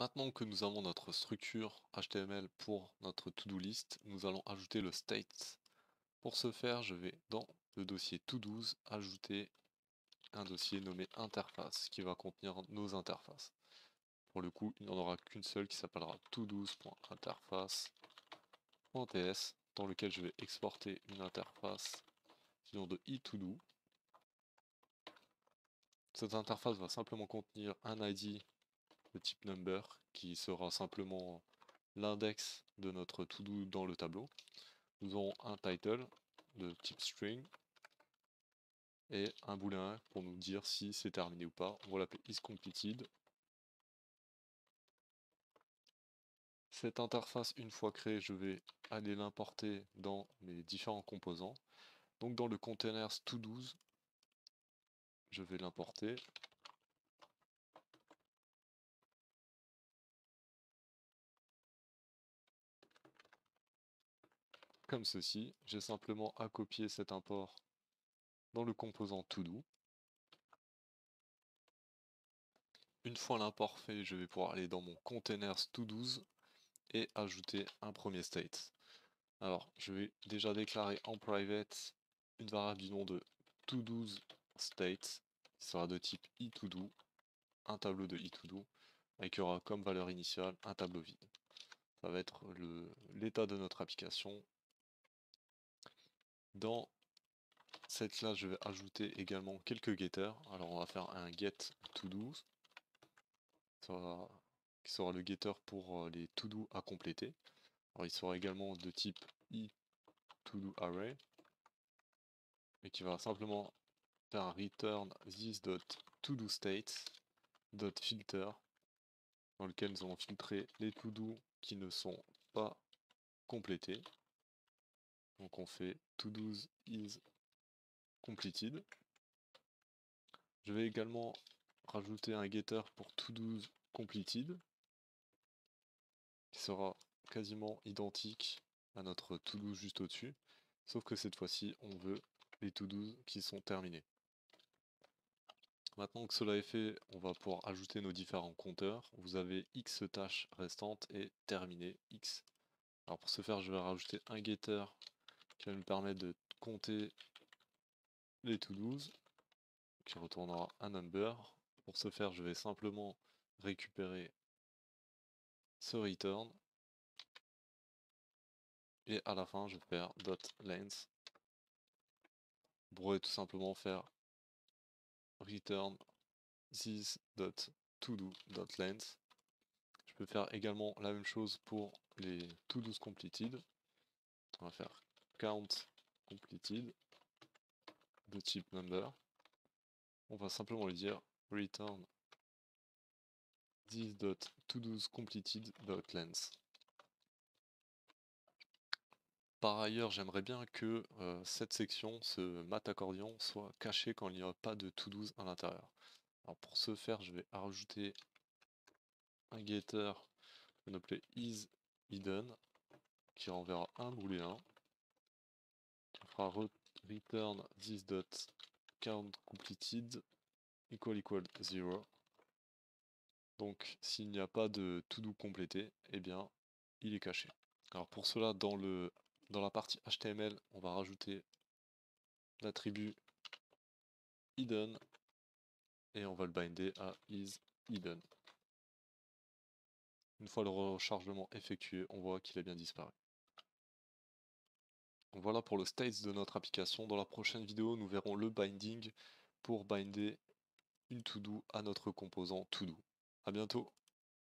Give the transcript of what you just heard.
Maintenant que nous avons notre structure HTML pour notre to-do list, nous allons ajouter le state. Pour ce faire, je vais dans le dossier to-dos ajouter un dossier nommé interface qui va contenir nos interfaces. Pour le coup, il n'y en aura qu'une seule qui s'appellera todos.interface.ts dans lequel je vais exporter une interface du nom de eTodo. Cette interface va simplement contenir un ID de type number qui sera simplement l'index de notre to-do dans le tableau. Nous aurons un title de type string et un booléen pour nous dire si c'est terminé ou pas. On va l'appeler isCompleted. Cette interface, une fois créée, je vais aller l'importer dans mes différents composants. Donc dans le container to-dos, je vais l'importer. Comme ceci, j'ai simplement à copier cet import dans le composant to-do. Une fois l'import fait, je vais pouvoir aller dans mon container to-dos et ajouter un premier state. Alors, je vais déjà déclarer en private une variable du nom de toDoState qui sera de type eToDo, un tableau de eToDo, et qui aura comme valeur initiale un tableau vide. Ça va être l'état de notre application. Dans cette classe, je vais ajouter également quelques getters. Alors, on va faire un getToDo, qui sera le getter pour les to-do à compléter. Alors, il sera également de type eToDoArray, et qui va simplement faire un return this.toDoState.filter dans lequel nous allons filtrer les to-do qui ne sont pas complétés. Donc on fait toDo's is completed. Je vais également rajouter un getter pour toDo's completed qui sera quasiment identique à notre to-do juste au-dessus, sauf que cette fois-ci on veut les to-do qui sont terminés. Maintenant que cela est fait, on va pouvoir ajouter nos différents compteurs. Vous avez X tâches restantes et terminé X. Alors pour ce faire, je vais rajouter un getter qui va nous permettre de compter les to-dos, qui retournera un number. Pour ce faire, je vais simplement récupérer ce return. Et à la fin, je vais faire .length. Vous pourrez tout simplement faire return this.todo.length. Je peux faire également la même chose pour les to-dos completed. On va faire count completed de type number. On va simplement lui dire return this.toDo'sCompleted.length. Par ailleurs, j'aimerais bien que cette section, ce mat accordion, soit cachée quand il n'y a pas de to-dos à l'intérieur. Alors pour ce faire, je vais rajouter un getter qu'on appelle isHidden qui renverra un booléen qui fera return this.countCompleted equal 0. Donc s'il n'y a pas de to-do complété, eh bien il est caché. Alors pour cela, dans la partie HTML, on va rajouter l'attribut hidden et on va le binder à isHidden. Une fois le rechargement effectué, on voit qu'il a bien disparu. Voilà pour le state de notre application. Dans la prochaine vidéo, nous verrons le binding pour binder une to-do à notre composant to-do. A bientôt!